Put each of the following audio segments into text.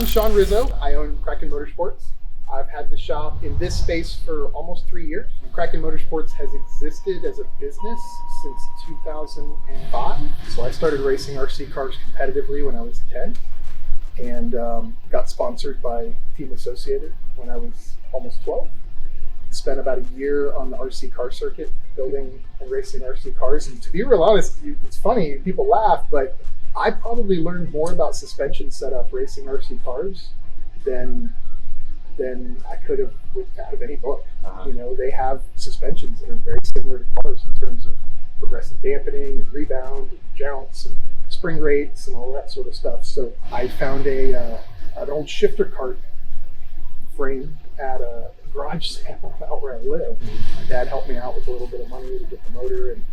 Sean Rizzo. I own Kraken Motorsports. I've had the shop in this space for almost 3 years. Kraken Motorsports has existed as a business since 2005. So I started racing RC cars competitively when I was 10 and got sponsored by Team Associated when I was almost 12. Spent about a year on the RC car circuit building and racing RC cars. And to be real honest, it's funny, people laugh, but I probably learned more about suspension setup racing RC cars than I could have out of any book. You know, they have suspensions that are very similar to cars in terms of progressive dampening and rebound and jounce and spring rates and all that sort of stuff. So I found an old shifter cart frame at a garage sale out where I live. My dad helped me out with a little bit of money to get the motor and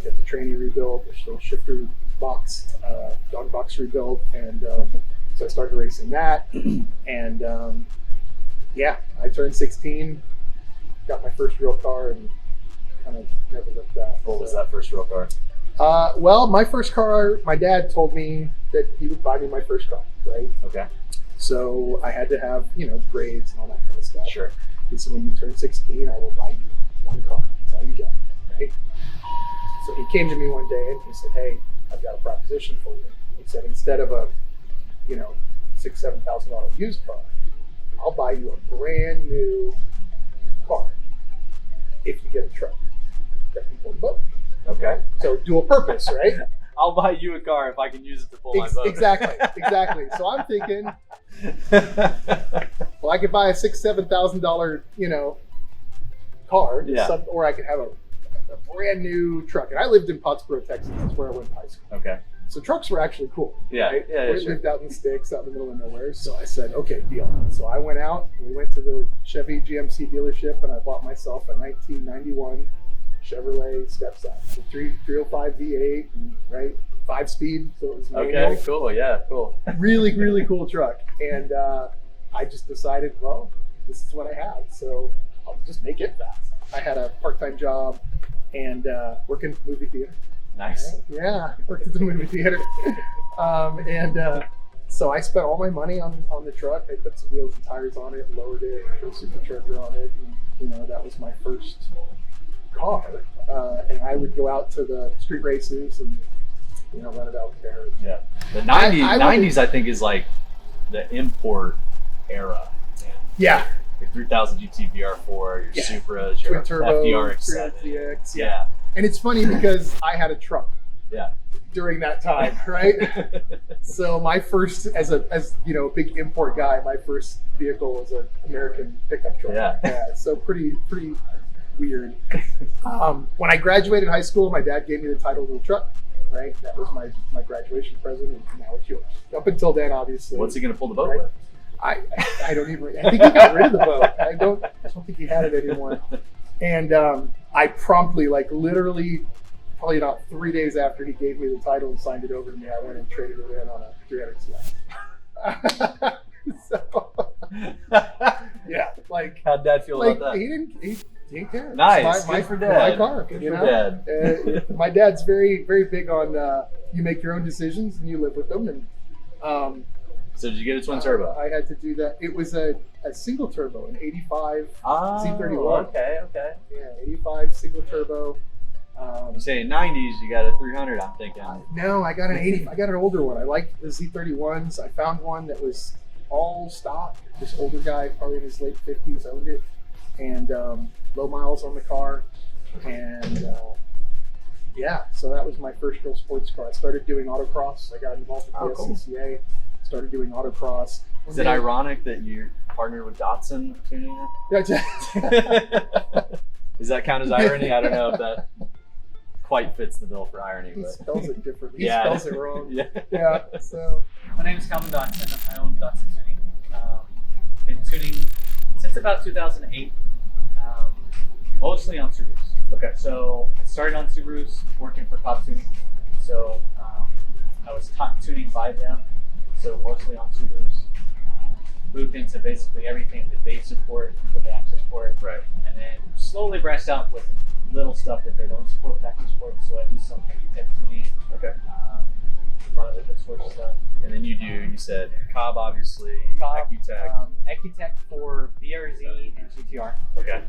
get the tranny rebuilt, the little shifter box, dog box rebuilt, and so I started racing that. And yeah, I turned 16, got my first real car, and kind of never looked back. What was that first real car? Well, my first car, my dad told me that he would buy me my first car, right? Okay. So I had to have, you know, grades and all that kind of stuff. Sure. He said, when you turn 16, I will buy you one car. That's all you get, right? So he came to me one day and he said, hey, I've got a proposition for you. He said, instead of a, you know, $6,000, $7,000 used car, I'll buy you a brand new car if you get a truck that can pull the boat. Okay. So dual purpose, right? I'll buy you a car if I can use it to pull my boat. Exactly. So I'm thinking, well, I could buy a $6,000, $7,000, you know, car, or I could have a brand new truck. And I lived in Pottsboro, Texas. That's where I went to high school. Okay. So trucks were actually cool. Yeah. Right? Yeah. We lived out in the sticks, out in the middle of nowhere. So I said, okay, deal. So I went out. We went to the Chevy GMC dealership, and I bought myself a 1991 Chevrolet stepside, a 305 V8, and, right, 5-speed. So it was manual. Okay. Cool. Yeah. Cool. Really, really cool truck. And I just decided, well, this is what I have, so I'll just make it fast. I had a part-time job and working at the movie theater. Nice. Yeah, worked at the movie theater. So I spent all my money on the truck. I put some wheels and tires on it, lowered it, put a supercharger on it, and, you know, that was my first car. And I would go out to the street races and, you know, run it out there. Yeah. The 90s, I think, is like the import era. Yeah. Your 3000 GT VR4, your Supras, your Twin turbo, FDRX7. Yeah. And it's funny because I had a truck. Yeah. During that time, right? So my first, as you know, big import guy, my first vehicle was an American pickup truck. Yeah. So pretty weird. When I graduated high school, my dad gave me the title to the truck. Right. That was my graduation present, and now it's yours. Up until then, obviously. What's he going to pull the boat with? I don't even. I think he got rid of the boat. I don't think he had it anymore. And I promptly, like literally, probably not 3 days after he gave me the title and signed it over to me, I went and traded it in on a 300 CI. So, yeah, like how'd Dad feel about that? He didn't care. Nice, good for Dad. My car, good you for know? Dad. My dad's very, very big on you make your own decisions and you live with them. And so did you get a twin turbo? I had to do that. It was a single turbo, an 85 Z31. Okay. Yeah, 85 single turbo. You say 90s, you got a 300. I'm thinking. No, I got an 80. I got an older one. I liked the Z31s. I found one that was all stock. This older guy, probably in his late 50s, owned it, and low miles on the car, and yeah. So that was my first real sports car. I started doing autocross. I got involved with the SCCA. Started doing autocross. Is it ironic that you partnered with Dotson Tuning? Does that count as irony? I don't know if that quite fits the bill for irony. He spells it differently. He Yeah. spells it wrong. Yeah. So my name is Calvin Dotson. I own Dotson Tuning. Been tuning since about 2008, mostly on Subarus. Okay. So I started on Subarus working for Cop Tuning. So I was taught tuning by them. So mostly on Subarus. Moved into basically everything that they support, that they actually support. Right. And then slowly branched out with little stuff that they don't support, that they support. So I do some heavy tech tuning. Okay. A lot of open source stuff. And then you said Cobb, obviously, Cobb, Ecutech. Ecutech for BRZ and GTR. Okay.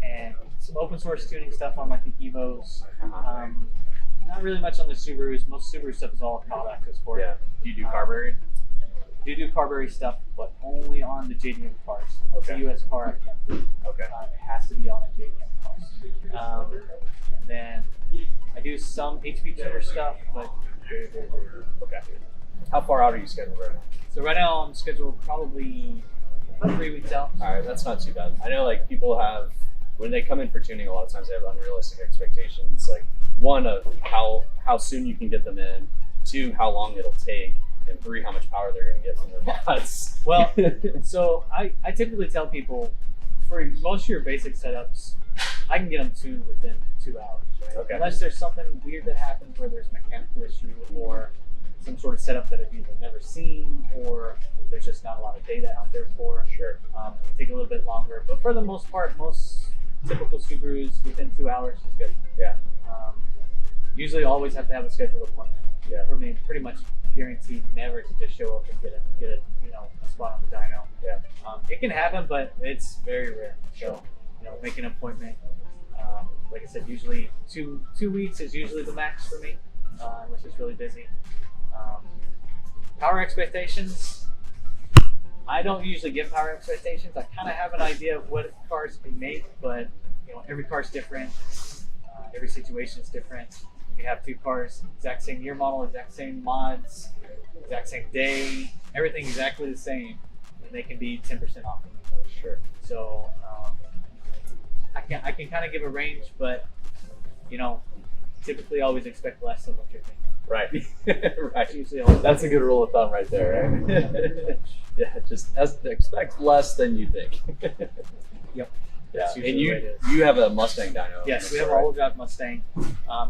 And some open source tuning stuff on like the Evos. Not really much on the Subarus. Most Subaru stuff is all Cobb access for. Yeah. Do you do Carberry? Do Carberry stuff, but only on the JDM cars. Okay. The US car I can't do. Okay. It has to be on a JDM car. And then I do some HP tuner stuff, but very, very little. Okay. How far out are you scheduled right now? So right now I'm scheduled probably about 3 weeks out. All right, that's not too bad. I know like people have, when they come in for tuning, a lot of times they have unrealistic expectations. Like one of how soon you can get them in, two, how long it'll take, and three, how much power they're going to get from their mods. Well, so I typically tell people for most of your basic setups, I can get them tuned within 2 hours. Right? Okay. Unless there's something weird that happens where there's a mechanical issue or some sort of setup that I've either never seen or there's just not a lot of data out there for. Sure. It'll take a little bit longer, but for the most part, most typical Subarus within 2 hours is good. Yeah. Usually always have to have a scheduled appointment. Yeah. For me, pretty much guaranteed never to just show up and get a spot on the dyno. Yeah. It can happen, but it's very rare. So, make an appointment. Like I said, usually two weeks is usually the max for me, unless it's really busy. Power expectations. I don't usually give power expectations. I kind of have an idea of what cars can make, but every car's different. Every situation is different. You have two cars, exact same year model, exact same mods, exact same day, everything exactly the same, and they can be 10% off from each other. Sure. So I can kind of give a range, but typically always expect less than what you're thinking. Right. Right. Usually always That's a good rule of thumb right there, right? Yeah, just expect less than you think. Yep. Yeah. That's And usually the way it is. you have a Mustang dyno. Yes, we have an all-wheel drive Mustang.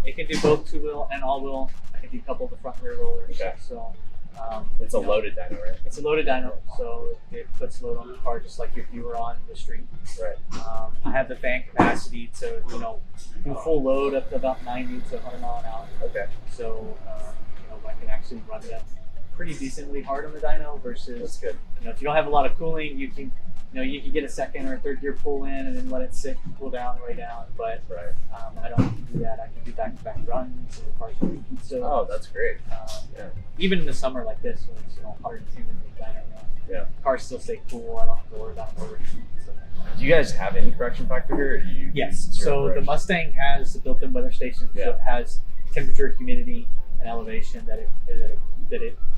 It can do both two-wheel and all-wheel. I can decouple the front and rear rollers. Okay. So It's a loaded dyno, right? it's a loaded dyno, so it puts load on the car just like if you were on the street. Right. I have the fan capacity to do full load up to about 90 to 100 mile an hour. Okay. So I can actually run that pretty decently hard on the dyno versus That's good. if you don't have a lot of cooling, you can get a second or a third gear pull in and then let it sit and cool down way down. But Right. I don't do that. I can do back-to-back runs and the car's really so. Oh, that's great. Yeah. Even in the summer like this, when it's 110 in the dyno, Yeah. cars still stay cool. I don't have to worry about overheating. Do you guys have any correction factor here? Or do you Yes. zero So the correction? Mustang has a built-in weather station. Yeah. So it has temperature, humidity, and elevation that it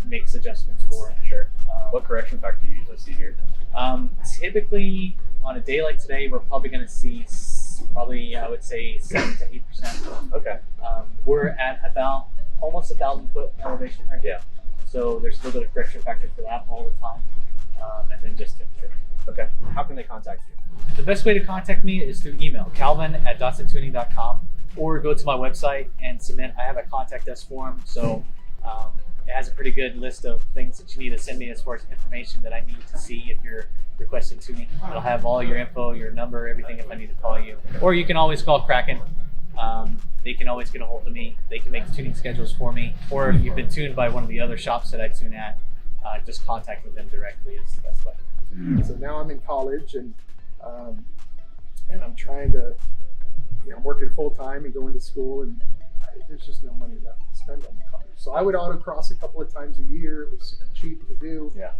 makes adjustments for. Sure. What correction factor do you usually see here? Typically, on a day like today, we're probably going to see I would say 7 to 8%. Okay. We're at about almost 1,000 foot elevation right now. Yeah. So there's a little bit of correction factor for that all the time, and then just temperature. Okay. How can they contact you? The best way to contact me is through email, calvin@dotsontuning.com, or go to my website and submit. I have a contact us form, so it has a pretty good list of things that you need to send me as far as information that I need to see if you're requesting tuning. It'll have all your info, your number, everything if I need to call you. Or you can always call Kraken. They can always get a hold of me. They can make tuning schedules for me. Or if you've been tuned by one of the other shops that I tune at, just contact with them directly is the best way. So now I'm in college and I'm trying to, I'm working full time and going to school, and there's just no money left to spend on the car. So I would autocross a couple of times a year. It was super cheap to do. Yeah.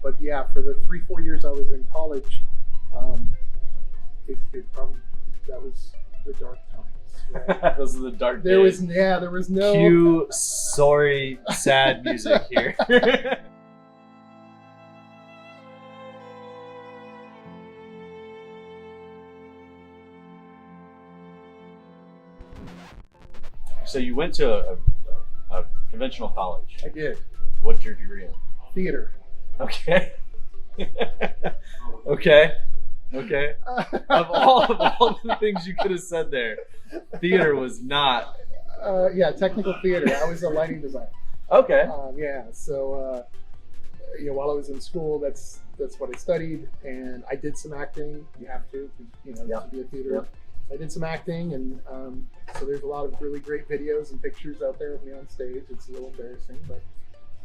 But yeah, for the 3-4 years I was in college, that was the dark times. Right? Those are the dark There days. was no. Cue sorry, sad music here. So you went to a conventional college. I did What's your degree in? theater. Okay. Okay. Of all the things you could have said there, theater was not. Yeah, technical theater. I was a lighting designer. Okay. Yeah, so while I was in school, that's what I studied, and I did some acting. You have to, Yeah. to be a theater I did some acting, and so there's a lot of really great videos and pictures out there of me on stage. It's a little embarrassing, but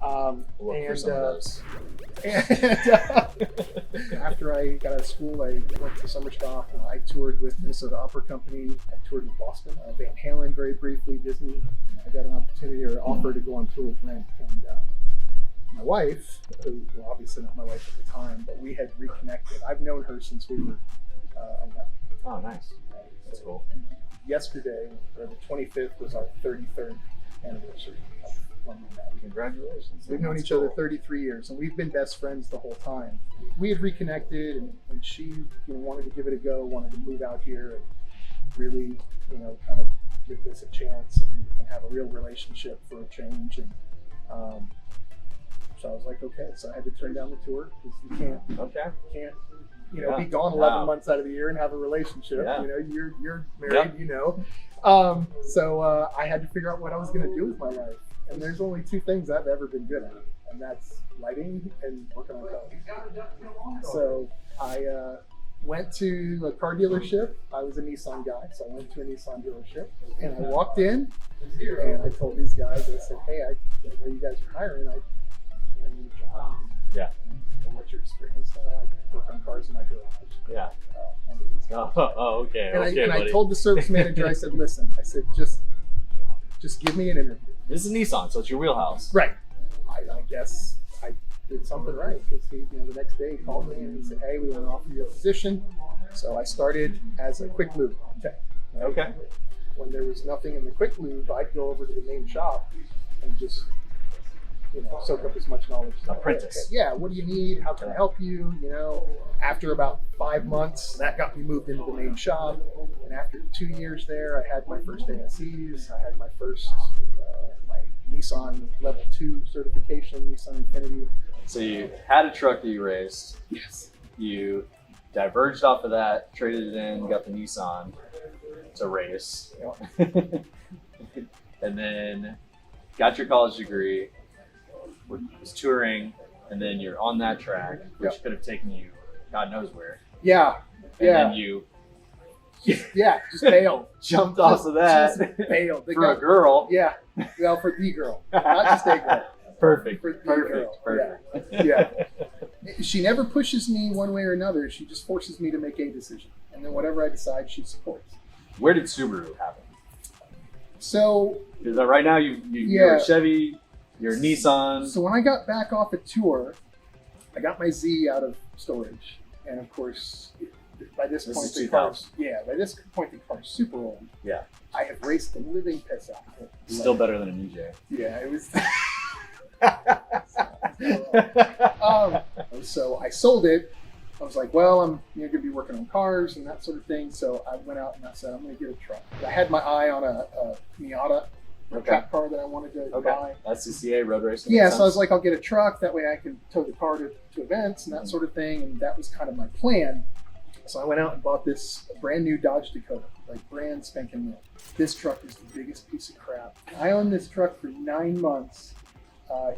We'll look for some of those. and after I got out of school, I went to summer stock. I toured with Minnesota Opera Company. I toured with Boston, Van Halen very briefly, Disney. I got an opportunity or offer to go on tour with Rent, and my wife, who, well, obviously not my wife at the time, but we had reconnected. I've known her since we were 11. Oh, nice. That's cool. Yesterday, or the 25th, was our 33rd anniversary of when we met. Congratulations. We've known That's each other cool. 33 years, and we've been best friends the whole time. We had reconnected, and she wanted to give it a go, wanted to move out here and really, kind of give this a chance and have a real relationship for a change. And so I was like, okay. So I had to turn down the tour because you can't be gone 11 months out of the year and have a relationship. Yeah. You're married, So I had to figure out what I was going to do with my life. And there's only two things I've ever been good at, and that's lighting and working on cars. So I went to a car dealership. I was a Nissan guy, so I went to a Nissan dealership, and I walked in, and I told these guys, I said, hey, I know you guys are hiring. I need a job. Yeah. And what's your experience? I work on cars in my garage. Yeah. One of these guys. Oh, okay. And, Okay, I buddy. told the service manager, I said, listen, I said, just give me an interview. This is Nissan, so it's your wheelhouse. Right. I guess I did something right because he, the next day he called me and he said, hey, we want to offer you a position. So I started as a quick lube tech. Right? Okay. When there was nothing in the quick lube, I'd go over to the main shop and just, soak up as much knowledge as I could. Apprentice. Yeah. What do you need? How can I help you? After about 5 months, that got me moved into the main shop. And after 2 years there, I had my first ASEs. I had my first, my Nissan Level 2 certification, Nissan Infinity. So you had a truck that you raced. Yes. You diverged off of that, traded it in, got the Nissan to race. And then got your college degree, was touring, and then you're on that track, which could have taken you God knows where. Yeah. And then you just bailed. jumped off of that Just bailed. for a girl. Yeah. Well, for the girl. Not just a girl. Perfect. For the Perfect. girl. Perfect. Yeah. She never pushes me one way or another. She just forces me to make a decision. And then whatever I decide, she supports. Where did Subaru happen? So, Because right now you're a Chevy, you're a Nissan. So when I got back off a tour, I got my Z out of storage. And of course, by this point, is the car's super old. Yeah. I have raced the living piss out of it. Still better than an EJ. Yeah, it was. So I sold it. I was like, well, I'm going to be working on cars and that sort of thing. So I went out and I said, I'm going to get a truck. I had my eye on a Miata track car that I wanted to buy. SCCA road racing. Yeah, so I was like, I'll get a truck. That way I can tow the car to events and that sort of thing. And that was kind of my plan. So I went out and bought this brand new Dodge Dakota, like brand spanking new. This truck is the biggest piece of crap. I owned this truck for 9 months.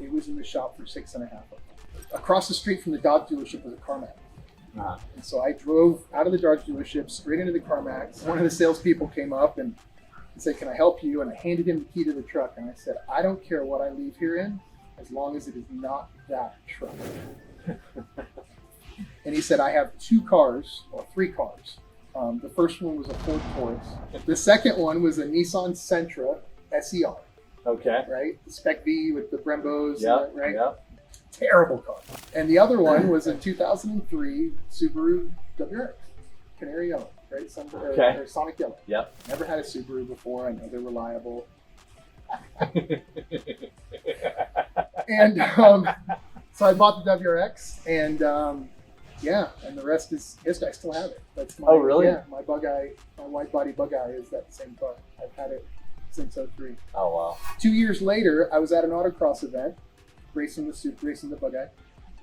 It was in the shop for 6.5 of them. Across the street from the Dodge dealership was a CarMax. Uh-huh. And so I drove out of the Dodge dealership straight into the CarMax. One of the salespeople came up and said, can I help you? And I handed him the key to the truck. And I said, I don't care what I leave here in, as long as it is not that truck. And he said, I have 2 cars, or 3 cars. The first one was a Ford Taurus. The second one was a Nissan Sentra SER, Okay. right? The Spec V with the Brembos, Yep. right? Yep. Terrible car. And the other one was a 2003 Subaru WRX, Canary Yellow, right? Or Sonic Yellow. Yep. Never had a Subaru before. I know they're reliable. And so I bought the WRX, and and the rest is history. I still have it. That's my, Oh, really? Yeah, my Bug-Eye, my wide body Bug-Eye is that same car. I've had it since '03. Oh wow. 2 years later, I was at an autocross event, racing the Bug-Eye,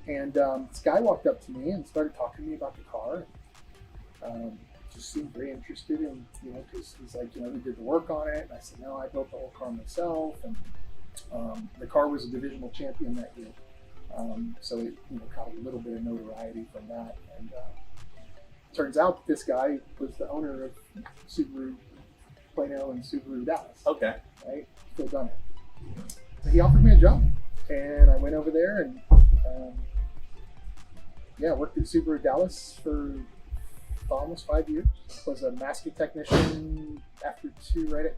and this guy walked up to me and started talking to me about the car. Just seemed very interested in, because he's like, who did the work on it? And I said, no, I built the whole car myself. And the car was a divisional champion that year. So it got a little bit of notoriety from that. And Turns out this guy was the owner of Subaru Plano and Subaru Dallas. Okay. Right? Still done it. So he offered me a job, and I went over there and worked at Subaru Dallas for almost 5 years. Was a master technician after 2.5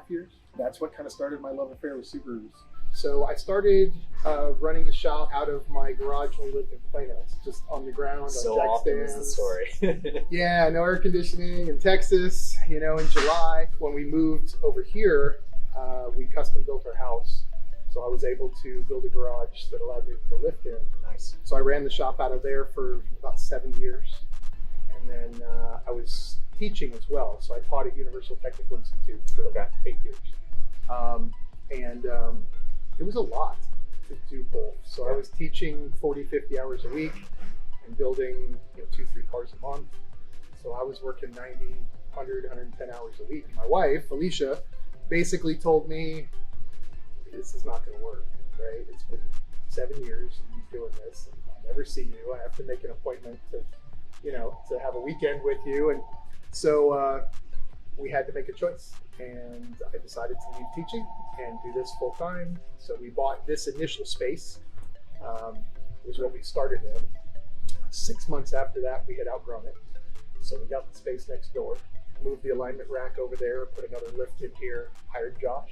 years. That's what kind of started my love affair with Subarus. So I started running the shop out of my garage when we lived in Plano. It's just on the ground, So on jack often is stands. the story. Yeah, no air conditioning in Texas. You know, in July when we moved over here, we custom built our house. So I was able to build a garage that allowed me to put a lift in. Nice. So I ran the shop out of there for about 7 years. And then I was teaching as well. So I taught at Universal Technical Institute for about 8 years. It was a lot to do both. So I was teaching 40, 50 hours a week and building 2-3 cars a month. So I was working 90, 100, 110 hours a week. My wife, Alicia, basically told me, this is not going to work, right? It's been 7 years and you're doing this, and I'll never see you. I have to make an appointment to have a weekend with you. And so we had to make a choice. And I decided to leave teaching and do this full time. So we bought this initial space, was what we started in. 6 months after that, we had outgrown it. So we got the space next door, moved the alignment rack over there, put another lift in here, hired Josh.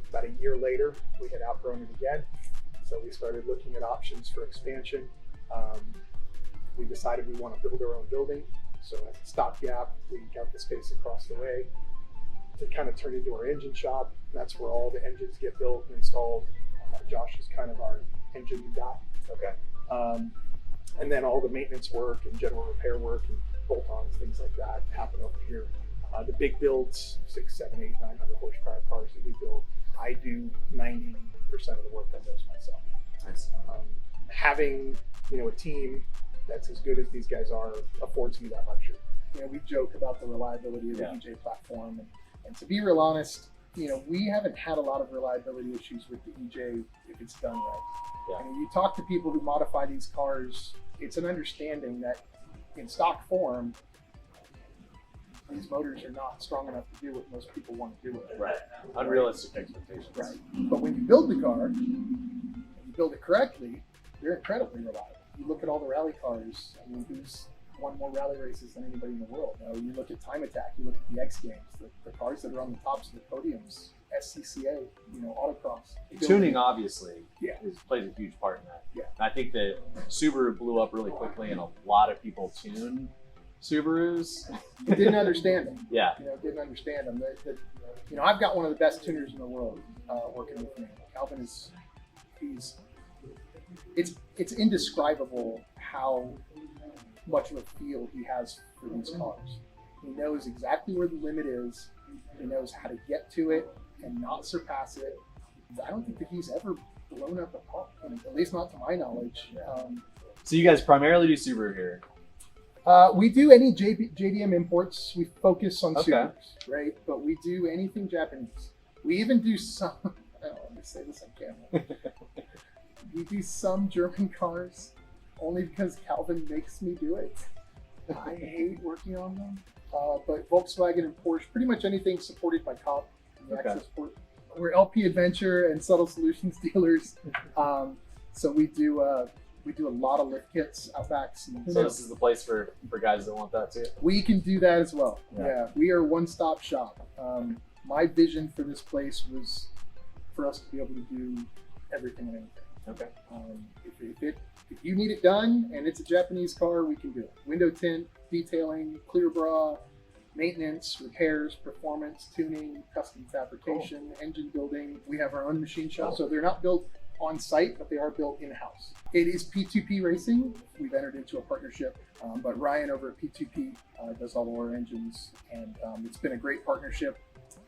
About a year later, we had outgrown it again. So we started looking at options for expansion. We decided we want to build our own building. So as a stopgap, we got the space across the way to kind of turn into our engine shop. That's where all the engines get built and installed. Josh is kind of our engine guy. Okay. And then all the maintenance work and general repair work and bolt-ons, things like that happen over here. The big builds, 6, 7, 8, 900 horsepower cars that we build, I do 90% of the work on those myself. Nice. Having a team that's as good as these guys are affords me that luxury. We joke about the reliability of the EJ platform, and to be real honest, we haven't had a lot of reliability issues with the EJ if it's done right. Yeah. I mean, you talk to people who modify these cars, it's an understanding that in stock form, these motors are not strong enough to do what most people want to do with it. Right. Unrealistic expectations. Right. But when you build the car, and you build it correctly, they're incredibly reliable. You look at all the rally cars, I mean, who's won more rally races than anybody in the world? You look at Time Attack, you look at the X Games, the cars that are on the tops of the podiums, SCCA, autocross. Tuning obviously plays a huge part in that. Yeah. And I think that Subaru blew up really quickly and a lot of people tune Subarus. Didn't understand them. Yeah. Didn't understand them. I've got one of the best tuners in the world working with me. Calvin it's indescribable how much of a feel he has for these cars. He knows exactly where the limit is. He knows how to get to it and not surpass it. I don't think that he's ever blown up a car, at least not to my knowledge. So you guys primarily do Subaru here. We do any JDM imports. We focus on Okay. Subarus, right? But we do anything Japanese. We even do some, let me say this on camera. We do some German cars only because Calvin makes me do it. I hate working on them. But Volkswagen and Porsche, pretty much anything supported by COP. Access port. We're LP Adventure and Subtle Solutions dealers. So we do a lot of lift kits, Outbacks. So this is the place for guys that want that too? We can do that as well. Yeah. Yeah, we are a one-stop shop. My vision for this place was for us to be able to do everything and anything. Okay. If you need it done and it's a Japanese car, we can do it. Window tint, detailing, clear bra, maintenance, repairs, performance, tuning, custom fabrication, engine building. We have our own machine shop, so they're not built on site, but they are built in-house. It is P2P racing. We've entered into a partnership, but Ryan over at P2P does all of our engines, and it's been a great partnership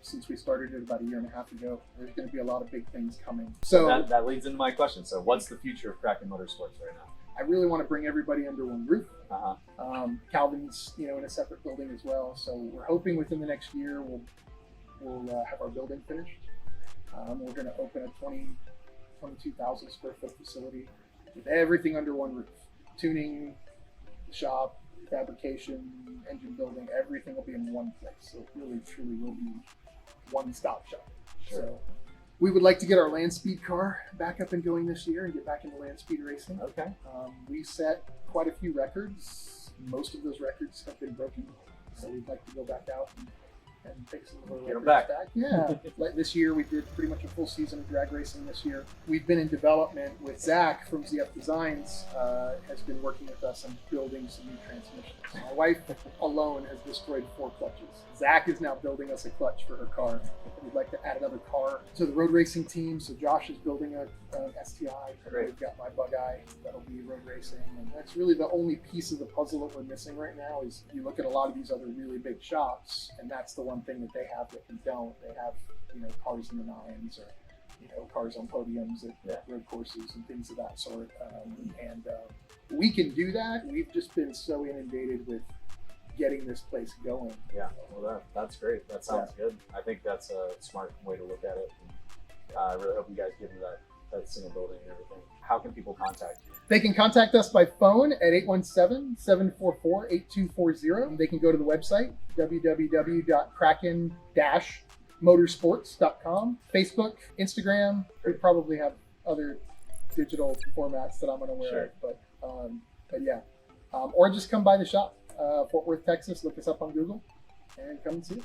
since we started it about 1.5 years ago. There's going to be a lot of big things coming. So that leads into my question. So what's the future of Kraken Motorsports right now? I really want to bring everybody under one roof. Uh-huh. Calvin's, in a separate building as well. So we're hoping within the next year we'll have our building finished. We're going to open a 22,000 square foot facility with everything under one roof. Tuning, shop, fabrication, engine building, everything will be in one place. So it really, truly will be one-stop shop. Sure. So we would like to get our land speed car back up and going this year and get back into land speed racing. Okay. We set quite a few records. Most of those records have been broken. So we'd like to go back out and take some of our Get 'em records back. Yeah. Like this year, we did pretty much a full season of drag racing this year. We've been in development with Zach from ZF Designs, has been working with us on building some new transmissions. My wife alone has destroyed 4 clutches. Zach is now building us a clutch for her car. We'd like to add another car to the road racing team. So Josh is building an STI. Great. We've got my bug eye that'll be road racing. And that's really the only piece of the puzzle that we're missing right now is you look at a lot of these other really big shops, and that's the one thing that they have that we don't. They have, cars in the nines or, cars on podiums at road courses and things of that sort. We can do that. We've just been so inundated with getting this place going. Yeah, well, that's great. That sounds good. I think that's a smart way to look at it. And, I really hope you guys get into that single building and everything. How can people contact you? They can contact us by phone at 817-744-8240. They can go to the website, www.kraken-motorsports.com. Facebook, Instagram. We probably have other digital formats that I'm unaware of, but yeah. Or just come by the shop, Fort Worth, Texas. Look us up on Google and come and see it.